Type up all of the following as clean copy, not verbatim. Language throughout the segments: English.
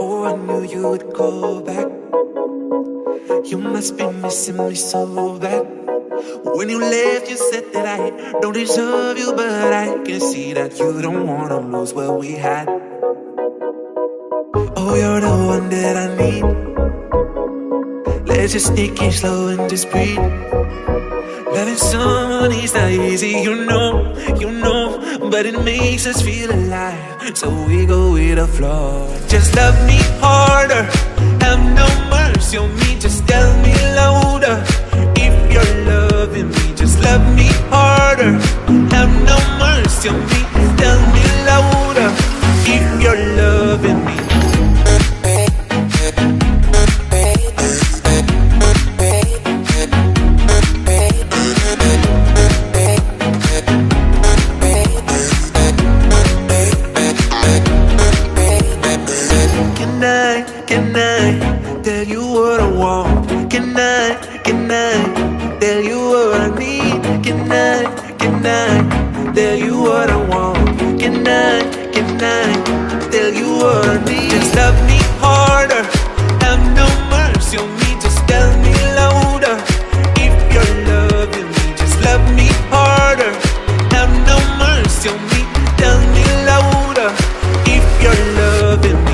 Oh, I knew you would go back. You must be missing me so bad. When you left, you said that I don't deserve you, but I can see that you don't wanna lose what we had. Oh, you're the one that I need. Let's just take it slow and just breathe. Loving someone is not easy, you know, but it makes us feel alive, so we go with the flow. Just love me harder, have no mercy on me, just tell me louder. If you're loving me, just love me harder, have no mercy on me, tell me louder. If you're loving me. Can I tell you what I want? Can I tell you what I need? Can I tell you what I want? Can I tell you what I need? Just love me harder, have no mercy on me, just tell me louder. If you're loving me, just love me harder, have no mercy on me, tell me louder. If you're loving me.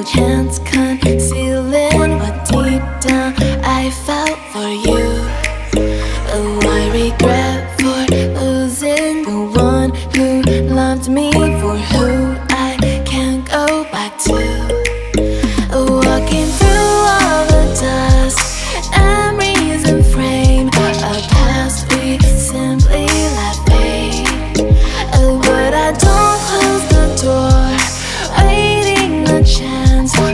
no chance concealing what deep down I felt for you. Oh, I regret for losing the one who loved me, for who I can't go back to. Walking through all the dust, memories and frame a past we simply let fade. Oh, but I don't close the door, waiting a chance for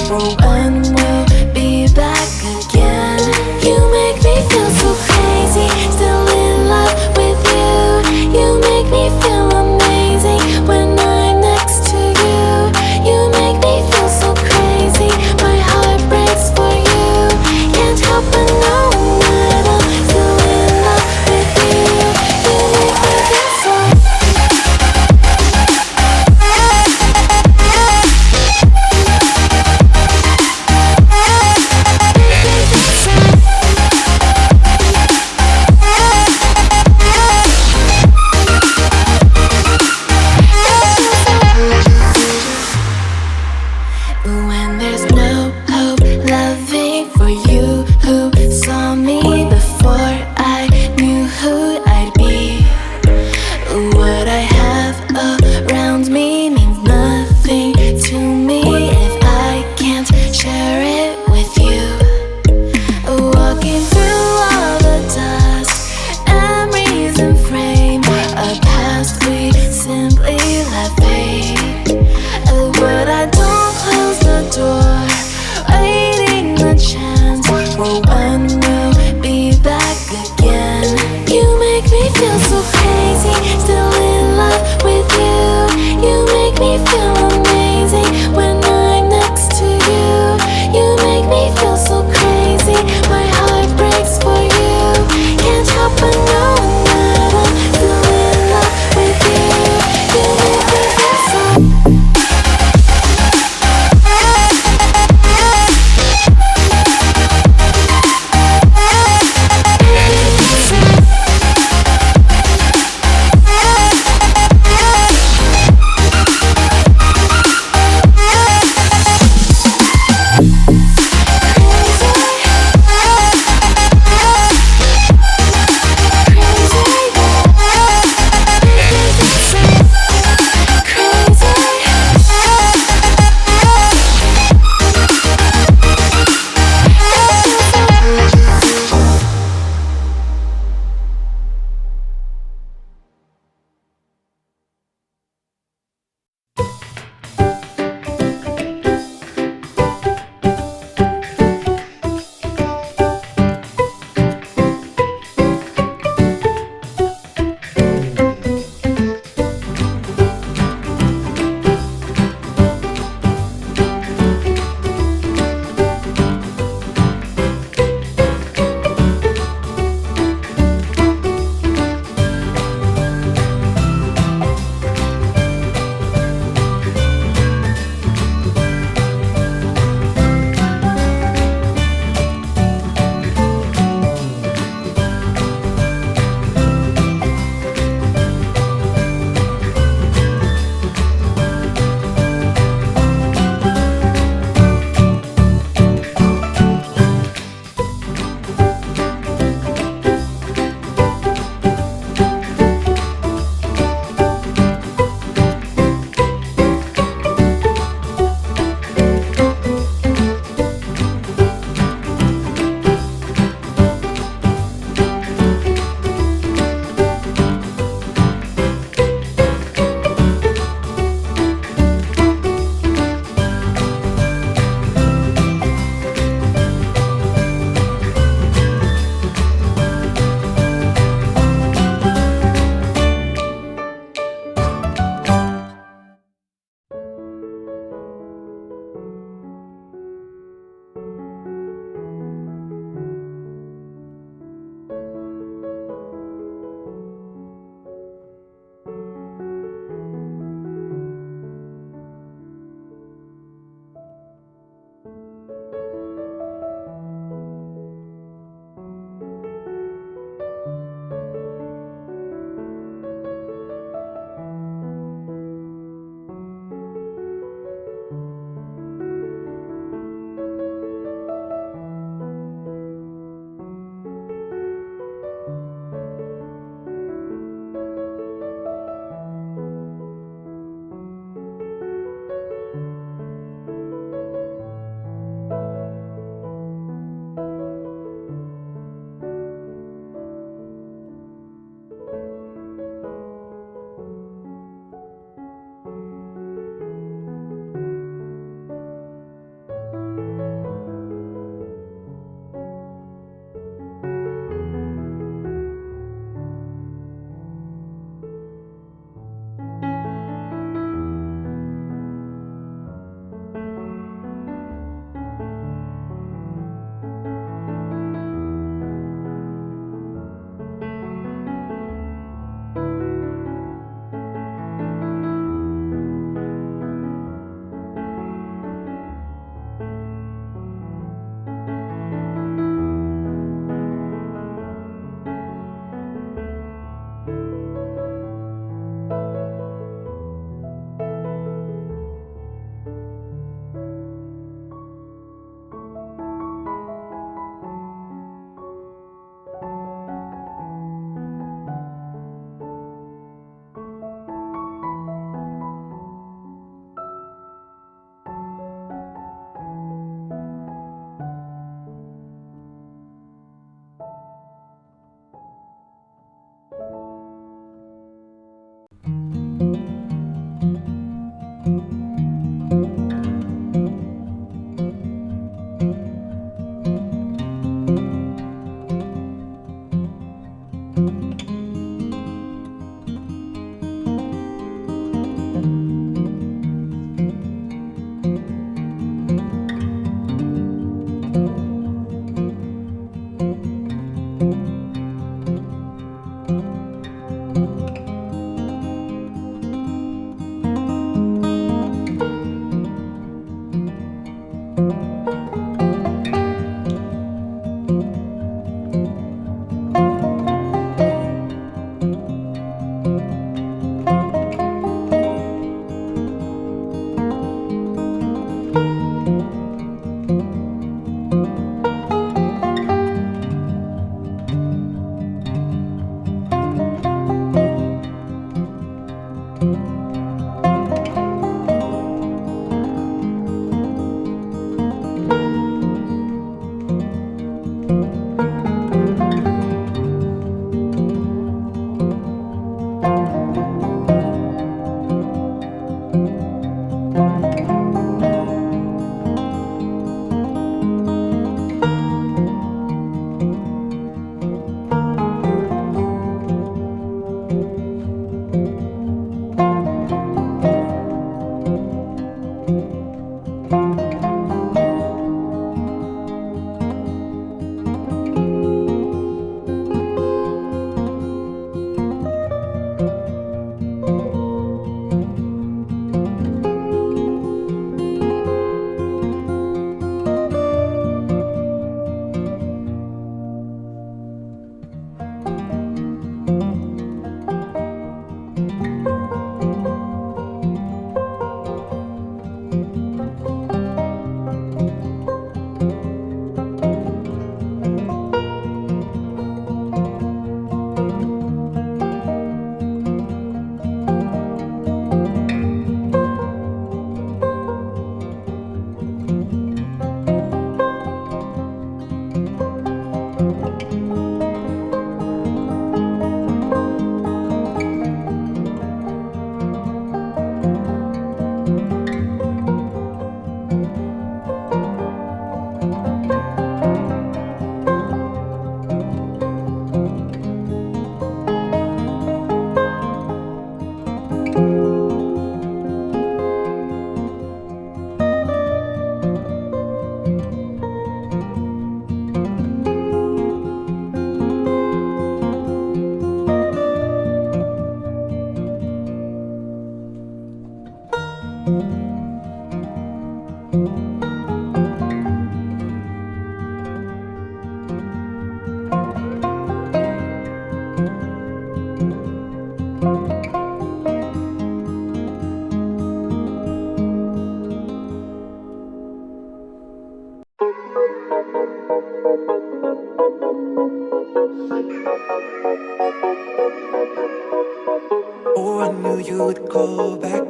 Oh, I knew you would call back.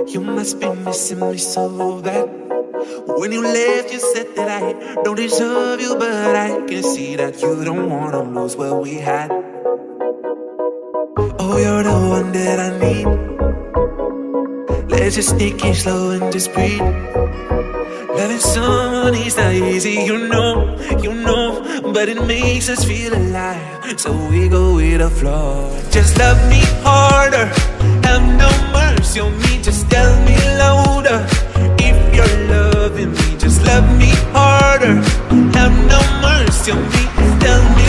You must be missing me so bad. When you left, you said that I don't deserve you, but I can see that you don't wanna lose what we had. Oh, you're the one that I need. Let's just sneak in slow and just breathe. Loving someone is not easy, you know, but it makes us feel alive, so we go with the flow. Just love me harder, have no mercy on me, just tell me louder. If you're loving me, just love me harder, have no mercy on me, tell me